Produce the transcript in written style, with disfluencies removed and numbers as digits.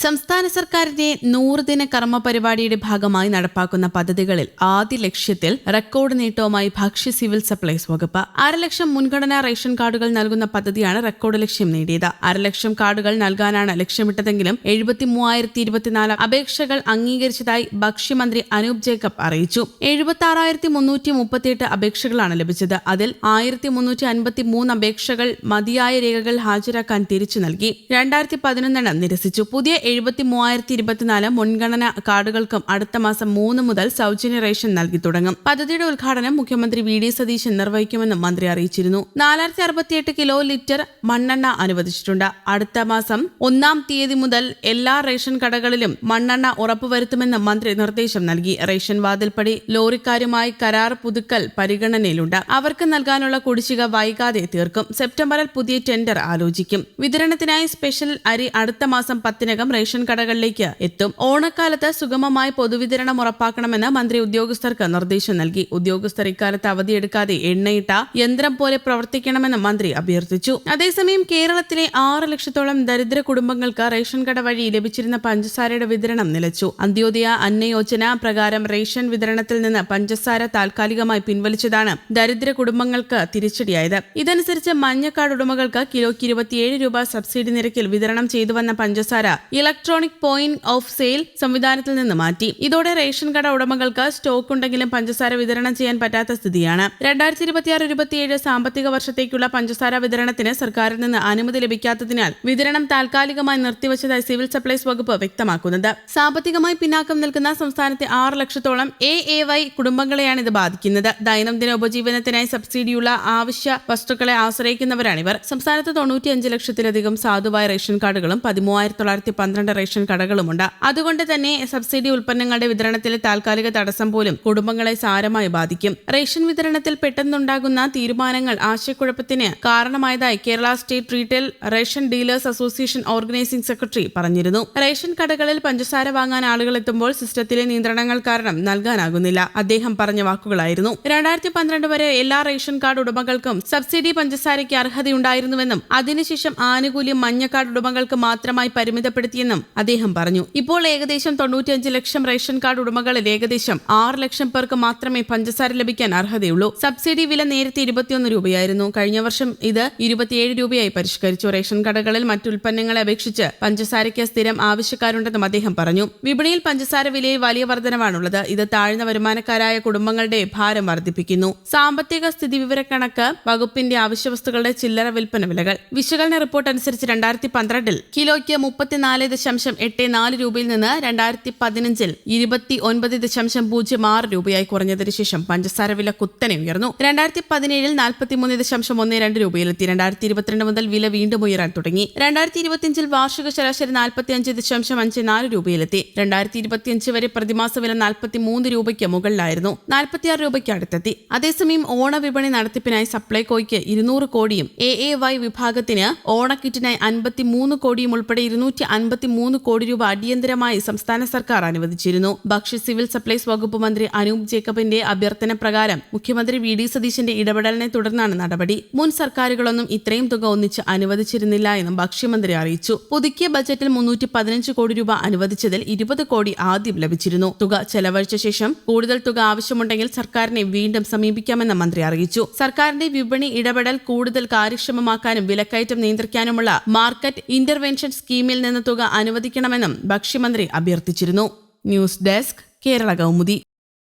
സംസ്ഥാന സർക്കാരിന്റെ 100 ദിന കർമ്മ പരിപാടിയുടെ ഭാഗമായി നടപ്പാക്കുന്ന പദ്ധതികളിൽ ആദ്യ ലക്ഷ്യത്തിൽ റെക്കോർഡ് നേട്ടവുമായി ഭക്ഷ്യ സിവിൽ സപ്ലൈസ് വകുപ്പ് 1.5 ലക്ഷം മുൻഗണനാ റേഷൻ കാർഡുകൾ നൽകുന്ന പദ്ധതിയാണ് റെക്കോർഡ് ലക്ഷ്യം നേടിയത്. 1.5 ലക്ഷം കാർഡുകൾ നൽകാനാണ് ലക്ഷ്യമിട്ടതെങ്കിലും 73,024 അപേക്ഷകൾ അംഗീകരിച്ചതായി ഭക്ഷ്യമന്ത്രി അനൂപ് ജേക്കബ് അറിയിച്ചു. 76,338 അപേക്ഷകളാണ് ലഭിച്ചത്. അതിൽ 1,353 അപേക്ഷകൾ മതിയായ രേഖകൾ ഹാജരാക്കാൻ തിരിച്ചു നൽകി. 2011 നിരസിച്ചു. പുതിയ 73,024 മുൻഗണനാ കാർഡുകൾക്കും അടുത്ത മാസം 3 മുതൽ സൗജന്യ റേഷൻ നൽകി തുടങ്ങും. പദ്ധതിയുടെ ഉദ്ഘാടനം മുഖ്യമന്ത്രി വി.ഡി. സതീശൻ നിർവഹിക്കുമെന്നും മന്ത്രി അറിയിച്ചിരുന്നു. 468 കിലോ ലിറ്റർ മണ്ണെണ്ണ അനുവദിച്ചിട്ടുണ്ട്. അടുത്ത മാസം 1-ാം തീയതി മുതൽ എല്ലാ റേഷൻ കടകളിലും മണ്ണെണ്ണ ഉറപ്പുവരുത്തുമെന്നും മന്ത്രി നിർദ്ദേശം നൽകി. റേഷൻ വാതിൽപ്പടി ലോറിക്കാരുമായി കരാർ പുതുക്കൽ പരിഗണനയിലുണ്ട്. അവർക്ക് നൽകാനുള്ള കുടിശ്ശിക വൈകാതെ തീർക്കും. സെപ്റ്റംബറിൽ പുതിയ ടെൻഡർ ആലോചിക്കും. വിതരണത്തിനായി സ്പെഷ്യൽ അരി അടുത്ത മാസം 10-നകം റേഷൻ കടകളിലേക്ക് എത്തും. ഓണക്കാലത്ത് സുഗമമായി പൊതുവിതരണം ഉറപ്പാക്കണമെന്ന് മന്ത്രി ഉദ്യോഗസ്ഥർക്ക് നിർദ്ദേശം നൽകി. ഉദ്യോഗസ്ഥർ ഇക്കാലത്ത് അവധിയെടുക്കാതെ എണ്ണയിട്ട യന്ത്രം പോലെ പ്രവർത്തിക്കണമെന്ന് മന്ത്രി അഭ്യർത്ഥിച്ചു. അതേസമയം കേരളത്തിലെ 6 ലക്ഷത്തോളം ദരിദ്ര കുടുംബങ്ങൾക്ക് റേഷൻ കട വഴി ലഭിച്ചിരുന്ന പഞ്ചസാരയുടെ വിതരണം നിലച്ചു. അന്ത്യോദയ അന്ന യോജന പ്രകാരം റേഷൻ വിതരണത്തിൽ നിന്ന് പഞ്ചസാര താൽക്കാലികമായി പിൻവലിച്ചതാണ് ദരിദ്ര കുടുംബങ്ങൾക്ക് തിരിച്ചടിയായത്. ഇതനുസരിച്ച് മഞ്ഞക്കാർഡ് ഉടമകൾക്ക് കിലോയ്ക്ക് 27 രൂപ സബ്സിഡി നിരക്കിൽ വിതരണം ചെയ്തുവന്ന പഞ്ചസാര ഇലക്ട്രോണിക് പോയിന്റ് ഓഫ് സെയിൽ സംവിധാനത്തിൽ നിന്ന് മാറ്റി. ഇതോടെ റേഷൻ കട ഉടമകൾക്ക് സ്റ്റോക്ക് ഉണ്ടെങ്കിലും പഞ്ചസാര വിതരണം ചെയ്യാൻ പറ്റാത്ത സ്ഥിതിയാണ്. 2026-27 സാമ്പത്തിക വർഷത്തേക്കുള്ള പഞ്ചസാര വിതരണത്തിന് സർക്കാരിൽ നിന്ന് അനുമതി ലഭിക്കാത്തതിനാൽ വിതരണം താൽക്കാലികമായി നിർത്തിവച്ചതായി സിവിൽ സപ്ലൈസ് വകുപ്പ് വ്യക്തമാക്കുന്നത്. സാമ്പത്തികമായി പിന്നാക്കം നിൽക്കുന്ന സംസ്ഥാനത്തെ 6 ലക്ഷത്തോളം AAY കുടുംബങ്ങളെയാണ് ഇത് ബാധിക്കുന്നത്. ദൈനംദിന ഉപജീവനത്തിനായി സബ്സിഡിയുള്ള ആവശ്യ വസ്തുക്കളെ ആശ്രയിക്കുന്നവരാണിവർ. സംസ്ഥാനത്ത് 95 ലക്ഷത്തിലധികം സാധുവായ റേഷൻ കാർഡുകളും 13,912 റേഷൻ കടകളുമുണ്ട്. അതുകൊണ്ട് തന്നെ സബ്സിഡി ഉൽപ്പന്നങ്ങളുടെ വിതരണത്തിലെ താൽക്കാലിക തടസ്സം പോലും കുടുംബങ്ങളെ സാരമായി ബാധിക്കും. റേഷൻ വിതരണത്തിൽ പെട്ടെന്നുണ്ടാകുന്ന തീരുമാനങ്ങൾ ആശയക്കുഴപ്പത്തിന് കാരണമായതായി Kerala state retail ration dealers association organising secretary പറഞ്ഞിരുന്നു. റേഷൻ കടകളിൽ പഞ്ചസാര വാങ്ങാൻ ആളുകൾ എത്തുമ്പോൾ സിസ്റ്റത്തിലെ നിയന്ത്രണങ്ങൾ കാരണം നൽകാനാകുന്നില്ല. അദ്ദേഹം പറഞ്ഞ വാക്കുകളായിരുന്നു. 2012 വരെ എല്ലാ റേഷൻ കാർഡ് ഉടമകൾക്കും സബ്സിഡി പഞ്ചസാരയ്ക്ക് അർഹതയുണ്ടായിരുന്നുവെന്നും അതിനുശേഷം ആനുകൂല്യം മഞ്ഞ കാർഡ് ഉടമകൾക്ക് മാത്രമായി പരിമിതപ്പെടുത്തിയെന്നും അദ്ദേഹം പറഞ്ഞു. ഇപ്പോൾ ഏകദേശം 95 ലക്ഷം റേഷൻ കാർഡ് ഉടമകളിൽ ഏകദേശം 6 ലക്ഷം പേർക്ക് മാത്രമേ പഞ്ചസാര ലഭിക്കാൻ അർഹതയുള്ളൂ. സബ്സിഡി വില നേരത്തെ 21 രൂപയായിരുന്നു. കഴിഞ്ഞ വർഷം ഇത് 27 രൂപയായി പരിഷ്കരിച്ചു. റേഷൻ കടകളിൽ മറ്റുൽപ്പന്നങ്ങളെ അപേക്ഷിച്ച് പഞ്ചസാരയ്ക്ക് സ്ഥിരം ആവശ്യക്കാരുണ്ടെന്നും അദ്ദേഹം പറഞ്ഞു. വിപണിയിൽ പഞ്ചസാര വിലയിൽ വലിയ വർധനവാണുള്ളത്. ഇത് താഴ്ന്ന വരുമാനക്കാരായ കുടുംബങ്ങളുടെ ഭാരം വർദ്ധിപ്പിക്കുന്നു. സാമ്പത്തിക സ്ഥിതി വിവരക്കണക്ക് വകുപ്പിന്റെ അവശ്യവസ്തുക്കളുടെ ചില്ലറ വിൽപ്പന വിലകൾ വിശകലന റിപ്പോർട്ട് അനുസരിച്ച് 2012 കിലോയ്ക്ക് 34.84 രൂപയിൽ നിന്ന് 2015 29.06 രൂപയായി കുറഞ്ഞതിനു ശേഷം പഞ്ചസാര വില കുത്തനെ ഉയർന്നു. 2017 43.12 രൂപയിലെത്തി. 2022 മുതൽ വില വീണ്ടും ഉയരാൻ തുടങ്ങി. 2025 വാർഷിക ശരാശരി 45.54 രൂപയിലെത്തി. 2025 വരെ പ്രതിമാസ വില 43 രൂപയ്ക്ക് മുകളിലായിരുന്നു. 46 രൂപയ്ക്ക് അടുത്തെത്തി. അതേസമയം ഓണവിപണി നടത്തിപ്പിനായി സപ്ലൈകോയ്ക്ക് 200 കോടിയും AAY വിഭാഗത്തിന് ഓണക്കിറ്റിനായി 53 കോടിയും ഉൾപ്പെടെ 253 കോടി രൂപ അടിയന്തരമായി സംസ്ഥാന സർക്കാർ അനുവദിച്ചിരുന്നു. ഭക്ഷ്യ സിവിൽ സപ്ലൈസ് വകുപ്പ് മന്ത്രി അനൂപ് ജേക്കബിന്റെ അഭ്യർത്ഥന പ്രകാരം മുഖ്യമന്ത്രി വി.ഡി. സതീശന്റെ ഇടപെടലിനെ തുടർന്നാണ് നടപടി. മുൻ സർക്കാരുകളൊന്നും ഇത്രയും തുക ഒന്നിച്ച് അനുവദിച്ചിരുന്നില്ല എന്നും ഭക്ഷ്യമന്ത്രി അറിയിച്ചു. പുതുക്കിയ ബജറ്റിൽ 315 കോടി രൂപ അനുവദിച്ചതിൽ 20 കോടി ആദ്യം ലഭിച്ചിരുന്നു. തുക ചെലവഴിച്ച ശേഷം കൂടുതൽ തുക ആവശ്യമുണ്ടെങ്കിൽ സർക്കാരിനെ വീണ്ടും സമീപിക്കാമെന്ന് മന്ത്രി അറിയിച്ചു. സർക്കാരിന്റെ വിപണി ഇടപെടൽ കൂടുതൽ കാര്യക്ഷമമാക്കാനും വിലക്കയറ്റം നിയന്ത്രിക്കാനുമുള്ള മാർക്കറ്റ് ഇന്റർവെൻഷൻ സ്കീമിൽ നിന്ന് തുക അനുവദിക്കണമെന്നും ഭക്ഷ്യമന്ത്രി അഭ്യർത്ഥിച്ചിരുന്നു. News desk Kerala Kaumudi.